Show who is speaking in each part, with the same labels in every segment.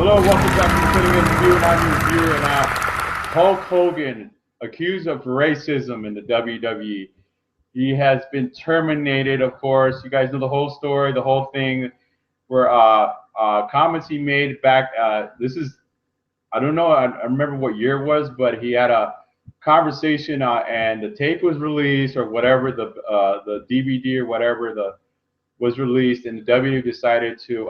Speaker 1: Hello, welcome back to Putting in Review, and I'm reviewing Hulk Hogan accused of racism in the WWE. He has been terminated, of course. You guys know the whole story, the whole thing, where comments he made back. This is, I don't know, I remember what year it was, but he had a conversation and the tape was released or whatever, the DVD or whatever was released, and the WWE decided to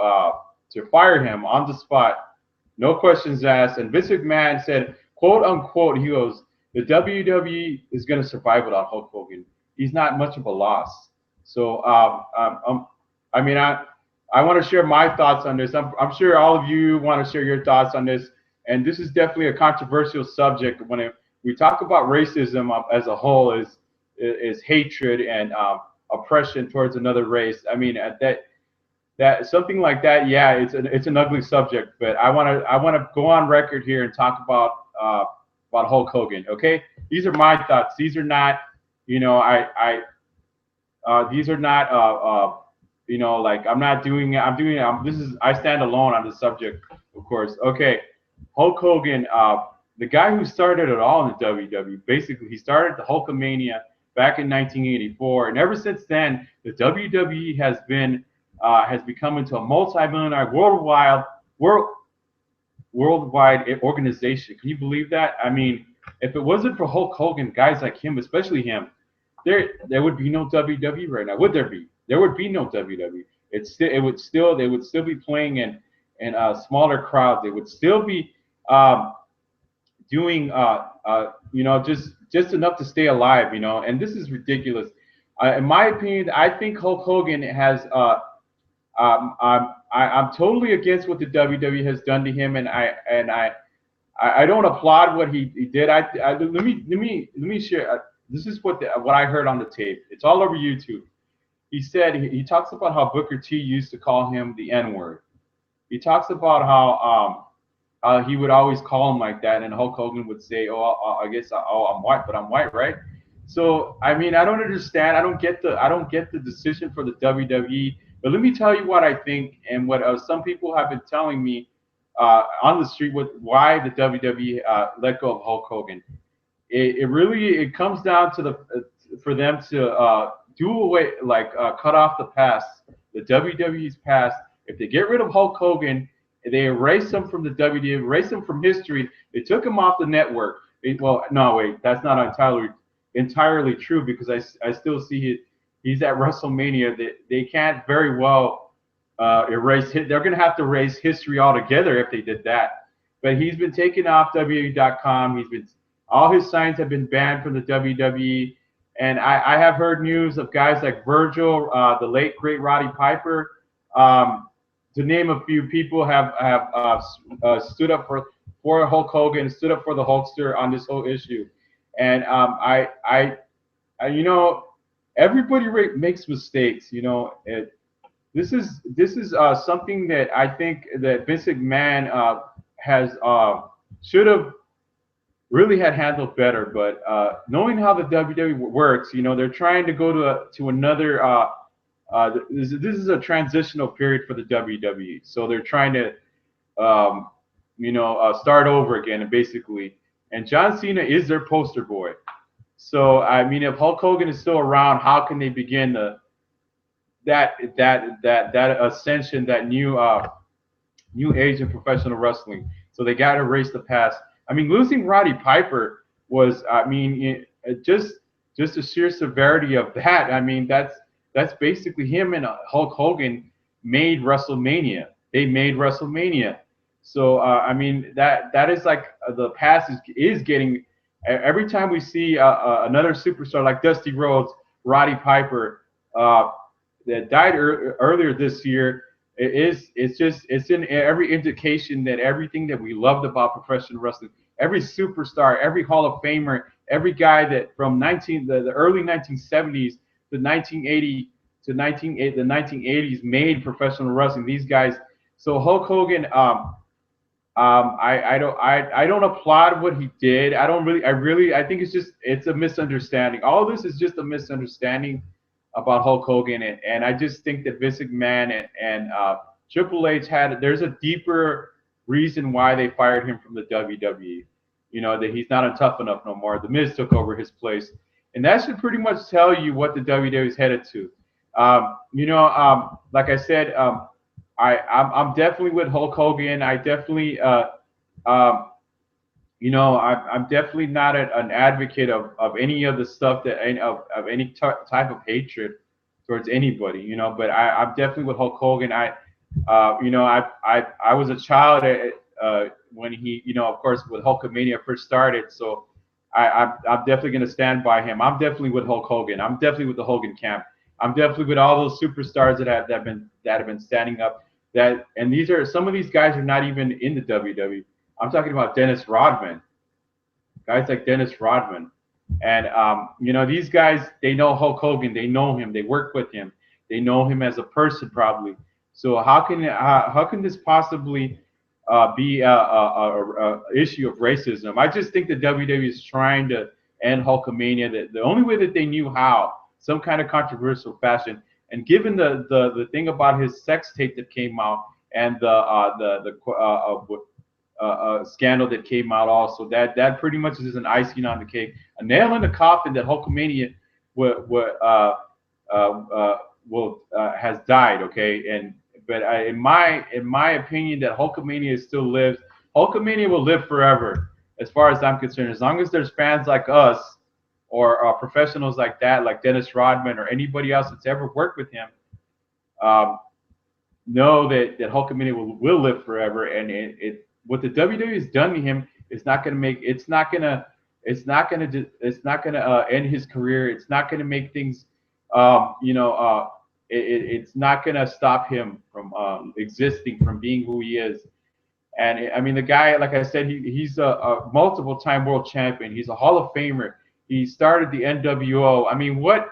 Speaker 1: fire him on the spot, no questions asked. And Vince McMahon said, quote unquote, he goes, the WWE is going to survive without Hulk Hogan. He's not much of a loss. So, I mean, I want to share my thoughts on this. I'm sure all of you want to share your thoughts on this. And this is definitely a controversial subject when we talk about racism as a whole is hatred and oppression towards another race. I mean, that something like that, yeah, it's an ugly subject. But I want to go on record here and talk about Hulk Hogan. Okay, these are my thoughts. These are not, you know, these are not, you know, like this is, I stand alone on the subject, of course. Okay, Hulk Hogan, the guy who started it all in the WWE. Basically, he started the Hulkamania back in 1984, and ever since then, the WWE has become into a multi-millionaire worldwide organization. Can you believe that? I mean, if it wasn't for Hulk Hogan, guys like him, especially him, there would be no WWE right now. Would there be? There would be no WWE. They would still be playing in smaller crowds. They would still be doing you know, just enough to stay alive, you know. And this is ridiculous. In my opinion, I think Hulk Hogan has I'm totally against what the WWE has done to him, and I don't applaud what he did. Let me share. This is what I heard on the tape. It's all over YouTube. He said he talks about how Booker T used to call him the N-word. He talks about how he would always call him like that, and Hulk Hogan would say, "Oh, I guess I'm white, but I'm white, right?" So I mean, I don't understand. I don't get the decision for the WWE. But let me tell you what I think and what some people have been telling me on the street with why the WWE let go of Hulk Hogan. It really comes down to for them to do away, like cut off the past, the WWE's past. If they get rid of Hulk Hogan, they erase him from the WWE, erase him from history. They took him off the network. Well, no, wait, that's not entirely true, because I still see it. He's at WrestleMania. They can't very well erase him. They're going to have to erase history altogether if they did that. But he's been taken off WWE.com. All his signs have been banned from the WWE. And I have heard news of guys like Virgil, the late great Roddy Piper, to name a few people, have stood up for Hulk Hogan, stood up for the Hulkster on this whole issue. And you know, everybody makes mistakes, you know. This is something that I think that Vince McMahon should have really had handled better. But knowing how the WWE works, you know, they're trying to go to another. This is a transitional period for the WWE, so they're trying to, you know, start over again, and basically. And John Cena is their poster boy. So I mean, if Hulk Hogan is still around, how can they begin that ascension, that new age in professional wrestling? So they got to erase the past. I mean, losing Roddy Piper was, I mean, just the sheer severity of that. I mean, that's basically him and Hulk Hogan made WrestleMania. They made WrestleMania. So I mean, that is like the past is getting. Every time we see another superstar like Dusty Rhodes, Roddy Piper, that died earlier this year, it's in every indication that everything that we loved about professional wrestling, every superstar, every Hall of Famer, every guy that from the early 1970s to 1980 to the 1980s made professional wrestling. These guys. So Hulk Hogan. I don't applaud what he did. I think it's a misunderstanding. All this is just a misunderstanding about Hulk Hogan, and I just think that Vince McMahon and Triple H there's a deeper reason why they fired him from the WWE. You know, that he's not tough enough no more. The Miz took over his place, and that should pretty much tell you what the WWE is headed to. Like I said, I'm definitely with Hulk Hogan. I definitely um, I'm definitely not an advocate of any of the stuff that of any type of hatred towards anybody, But I'm definitely with Hulk Hogan. I was a child when he, of course, with Hulkamania first started. So I'm definitely going to stand by him. I'm definitely with Hulk Hogan. I'm definitely with the Hogan camp. I'm definitely with all those superstars that have been standing up. And these are some of these guys are not even in the WWE. I'm talking about Dennis Rodman, guys like Dennis Rodman. And, these guys, they know Hulk Hogan. They know him. They work with him. They know him as a person, probably. So how can this possibly be a issue of racism? I just think the WWE is trying to end Hulkamania. That the only way that they knew how, some kind of controversial fashion. And given the thing about his sex tape that came out and the scandal that came out also, that pretty much is an icing on the cake, a nail in the coffin that Hulkamania has died. Okay, but in my opinion, that Hulkamania still lives. Hulkamania will live forever, as far as I'm concerned. As long as there's fans like us or professionals like that, like Dennis Rodman or anybody else that's ever worked with him, um, know that Hulkamania will live forever. And what the WWE has done to him is not going to make end his career. It's not going to make things it's not going to stop him from existing, from being who he is. And I mean, the guy, like I said, he's a multiple-time world champion. He's a Hall of Famer. He started the NWO. I mean, like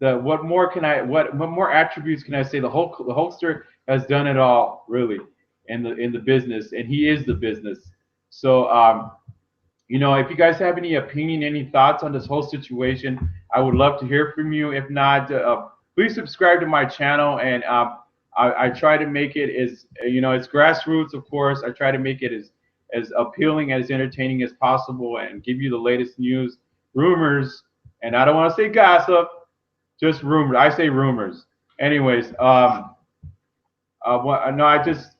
Speaker 1: what more attributes can I say? The Hulkster has done it all, really, in the business, and he is the business. So if you guys have any opinion, any thoughts on this whole situation, I would love to hear from you. If not, please subscribe to my channel. And I try to make it as, it's grassroots, of course. I try to make it as appealing, as entertaining as possible, and give you the latest news, rumors, and I don't want to say gossip, just rumors. I say rumors. Anyways,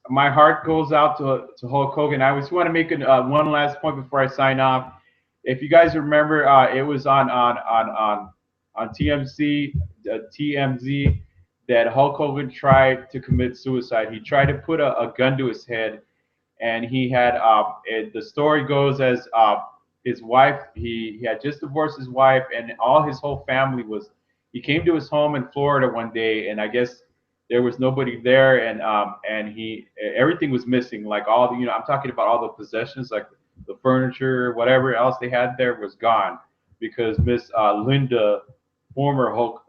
Speaker 1: my heart goes out to Hulk Hogan. I just want to make one last point before I sign off. If you guys remember, it was on TMZ that Hulk Hogan tried to commit suicide. He tried to put a gun to his head, and he had the story goes as his wife. He had just divorced his wife, and his whole family was. He came to his home in Florida one day, and I guess there was nobody there, and everything was missing. Like I'm talking about all the possessions, like the furniture, whatever else they had there was gone, because Miss Linda, former Hulk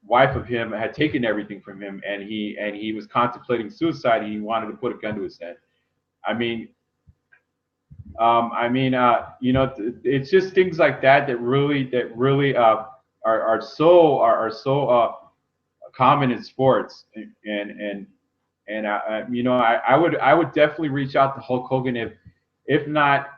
Speaker 1: wife of him, had taken everything from him, and he was contemplating suicide. He wanted to put a gun to his head. It's just things like that really are so common in sports, and I would definitely reach out to Hulk Hogan. If not,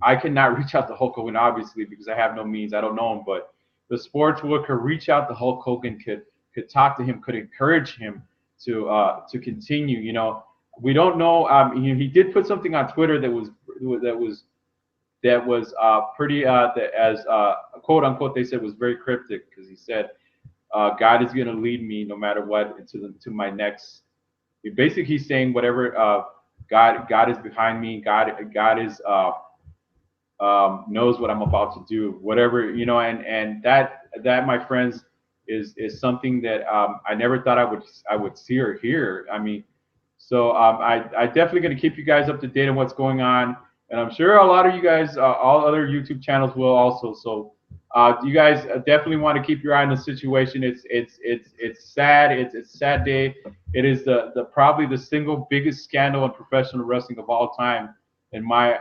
Speaker 1: I cannot reach out to Hulk Hogan, obviously, because I have no means. I don't know him, but the sports world could reach out to Hulk Hogan, could talk to him, could encourage him to continue. We don't know. He did put something on Twitter that was pretty as quote unquote, they said was very cryptic, because he said, God is going to lead me no matter what to my next. Basically, he's saying whatever. God is behind me. God is knows what I'm about to do. Whatever, and that, my friends, is something that I never thought I would see or hear. I mean, so I definitely going to keep you guys up to date on what's going on, and I'm sure a lot of you guys, all other YouTube channels will also. So you guys definitely want to keep your eye on the situation. It's sad. It's a sad day. It is the probably the single biggest scandal in professional wrestling of all time, in my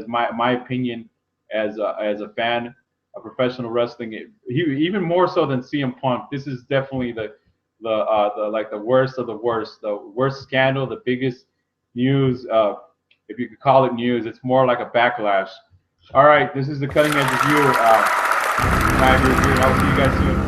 Speaker 1: my opinion, as a fan of professional wrestling. Even more so than CM Punk. This is definitely the worst of the worst scandal, the biggest news. If you could call it news, it's more like a backlash. All right, this is the Cutting Edge Review. I'll see you guys soon.